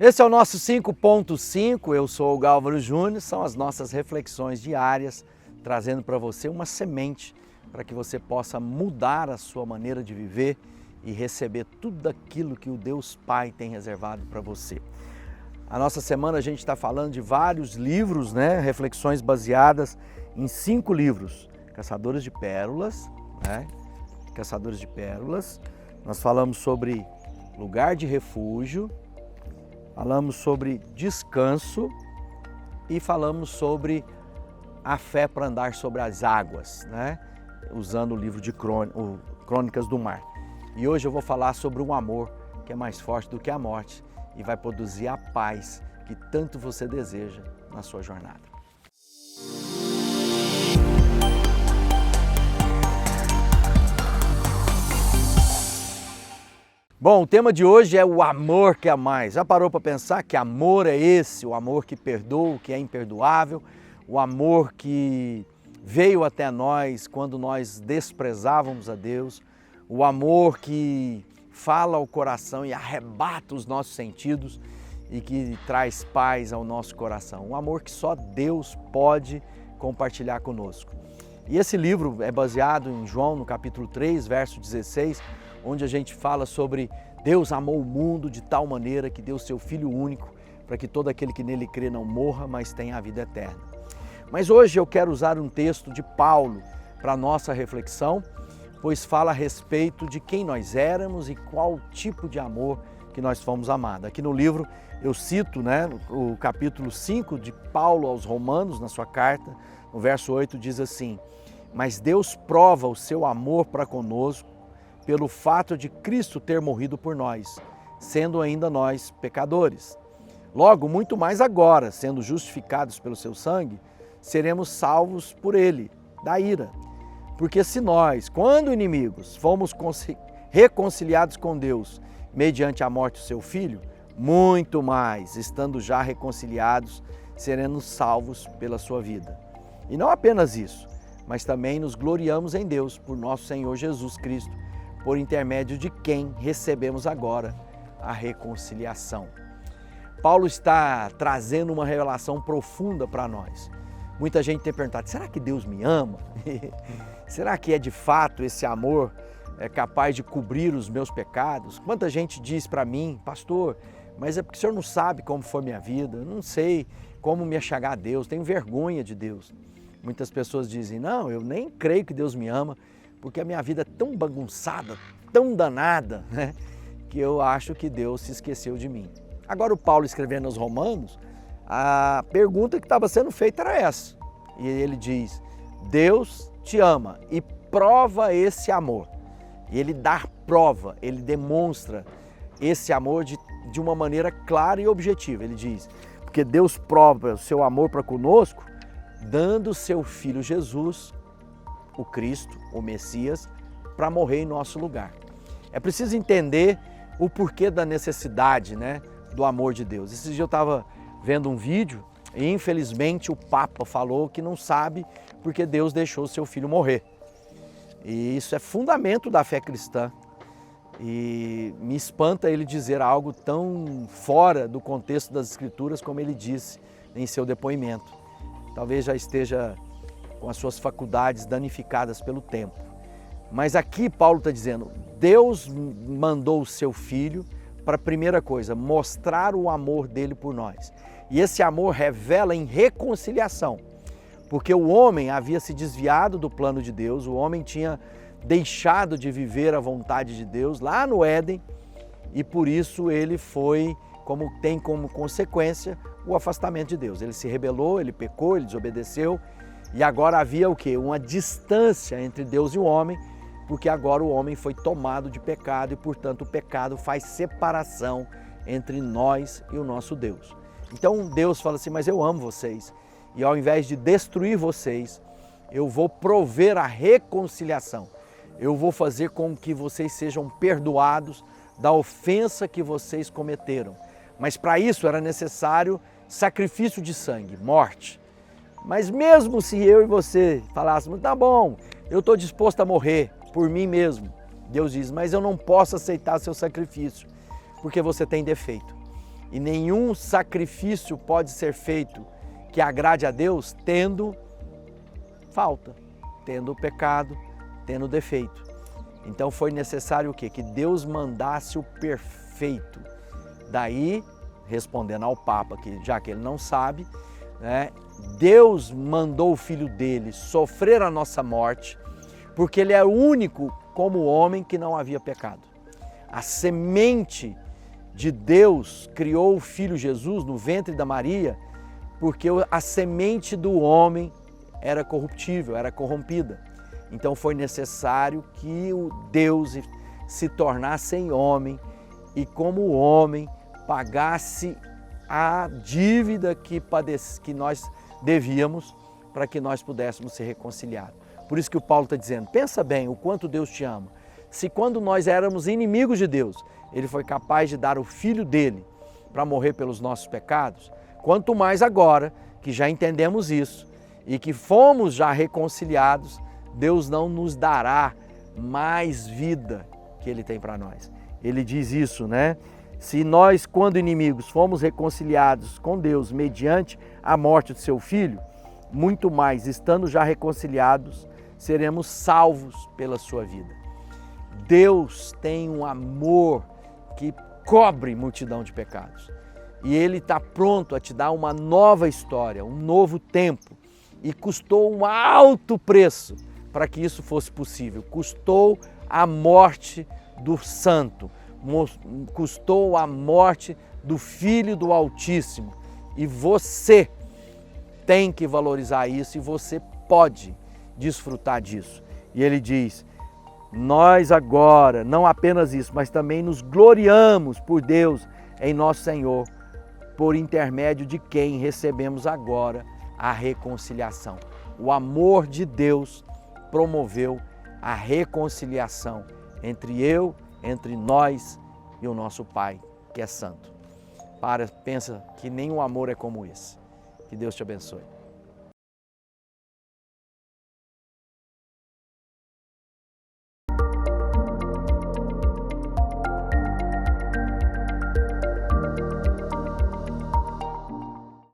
Esse é o nosso 5.5, eu sou o Gálvaro Júnior, são as nossas reflexões diárias, trazendo para você uma semente para que você possa mudar a sua maneira de viver e receber tudo aquilo que o Deus Pai tem reservado para você. A nossa semana a gente está falando de vários livros, reflexões baseadas em 5 livros. Caçadores de Pérolas, Caçadores de Pérolas. Nós falamos sobre lugar de refúgio, falamos sobre descanso e falamos sobre a fé para andar sobre as águas, usando o livro de Crônicas do Mar. E hoje eu vou falar sobre um amor que é mais forte do que a morte e vai produzir a paz que tanto você deseja na sua jornada. Bom, o tema de hoje é o amor que é mais. Já parou para pensar que amor é esse? O amor que perdoa, que é imperdoável, o amor que veio até nós quando nós desprezávamos a Deus, o amor que fala ao coração e arrebata os nossos sentidos e que traz paz ao nosso coração. Um amor que só Deus pode compartilhar conosco. E esse livro é baseado em João, no capítulo 3, verso 16, onde a gente fala sobre Deus amou o mundo de tal maneira que deu seu Filho único para que todo aquele que nele crê não morra, mas tenha a vida eterna. Mas hoje eu quero usar um texto de Paulo para a nossa reflexão, pois fala a respeito de quem nós éramos e qual tipo de amor que nós fomos amados. Aqui no livro eu cito o capítulo 5 de Paulo aos Romanos, na sua carta, no verso 8 diz assim: mas Deus prova o seu amor para conosco pelo fato de Cristo ter morrido por nós, sendo ainda nós pecadores. Logo, muito mais agora, sendo justificados pelo seu sangue, seremos salvos por ele, da ira. Porque se nós, quando inimigos, fomos reconciliados com Deus mediante a morte do seu Filho, muito mais, estando já reconciliados, seremos salvos pela sua vida. E não apenas isso, mas também nos gloriamos em Deus por nosso Senhor Jesus Cristo, por intermédio de quem recebemos agora a reconciliação. Paulo está trazendo uma revelação profunda para nós. Muita gente tem perguntado, será que Deus me ama? Será que é de fato esse amor capaz de cobrir os meus pecados? Quanta gente diz para mim, pastor, mas é porque o senhor não sabe como foi minha vida, eu não sei como me achegar a Deus, tenho vergonha de Deus. Muitas pessoas dizem, não, eu nem creio que Deus me ama, porque a minha vida é tão bagunçada, tão danada, que eu acho que Deus se esqueceu de mim. Agora o Paulo escrevendo aos Romanos, a pergunta que estava sendo feita era essa. E ele diz, Deus te ama e prova esse amor. E ele dá prova, ele demonstra esse amor de uma maneira clara e objetiva. Ele diz, porque Deus prova o seu amor para conosco, dando seu Filho Jesus, o Cristo, o Messias, para morrer em nosso lugar. É preciso entender o porquê da necessidade do amor de Deus. Esse dia eu estava vendo um vídeo e infelizmente o Papa falou que não sabe porque Deus deixou o seu Filho morrer. E isso é fundamento da fé cristã. E me espanta ele dizer algo tão fora do contexto das Escrituras como ele disse em seu depoimento. Talvez já esteja com as suas faculdades danificadas pelo tempo. Mas aqui Paulo está dizendo, Deus mandou o seu Filho para, primeira coisa, mostrar o amor dele por nós. E esse amor revela em reconciliação, porque o homem havia se desviado do plano de Deus, o homem tinha deixado de viver a vontade de Deus lá no Éden, e por isso ele tem como consequência o afastamento de Deus. Ele se rebelou, ele pecou, ele desobedeceu, e agora havia o quê? Uma distância entre Deus e o homem, porque agora o homem foi tomado de pecado e, portanto, o pecado faz separação entre nós e o nosso Deus. Então Deus fala assim, mas eu amo vocês, e ao invés de destruir vocês, eu vou prover a reconciliação. Eu vou fazer com que vocês sejam perdoados da ofensa que vocês cometeram. Mas para isso era necessário sacrifício de sangue, morte. Mas mesmo se eu e você falássemos, tá bom, eu estou disposto a morrer por mim mesmo, Deus diz, mas eu não posso aceitar seu sacrifício, porque você tem defeito. E nenhum sacrifício pode ser feito que agrade a Deus tendo falta, tendo pecado, tendo defeito. Então foi necessário o quê? Que Deus mandasse o perfeito. Daí, respondendo ao Papa, que já que ele não sabe, né, Deus mandou o Filho dele sofrer a nossa morte, porque ele é o único como homem que não havia pecado. A semente de Deus criou o Filho Jesus no ventre da Maria, porque a semente do homem era corruptível, era corrompida. Então foi necessário que o Deus se tornasse em homem e como homem pagasse a dívida que nós devíamos para que nós pudéssemos ser reconciliados. Por isso que o Paulo está dizendo, pensa bem o quanto Deus te ama. Se quando nós éramos inimigos de Deus, Ele foi capaz de dar o Filho dele para morrer pelos nossos pecados, quanto mais agora que já entendemos isso e que fomos já reconciliados, Deus não nos dará mais vida que Ele tem para nós. Ele diz isso, né? Se nós, quando inimigos, fomos reconciliados com Deus mediante a morte do seu Filho, muito mais, estando já reconciliados, seremos salvos pela sua vida. Deus tem um amor que cobre multidão de pecados. E Ele está pronto a te dar uma nova história, um novo tempo. E custou um alto preço para que isso fosse possível. Custou a morte do Santo, custou a morte do Filho do Altíssimo. E você tem que valorizar isso e você pode desfrutar disso. E Ele diz, nós agora, não apenas isso, mas também nos gloriamos por Deus em nosso Senhor, por intermédio de quem recebemos agora a reconciliação. O amor de Deus promoveu a reconciliação entre nós e o nosso Pai, que é santo. Pensa que nenhum amor é como esse. Que Deus te abençoe.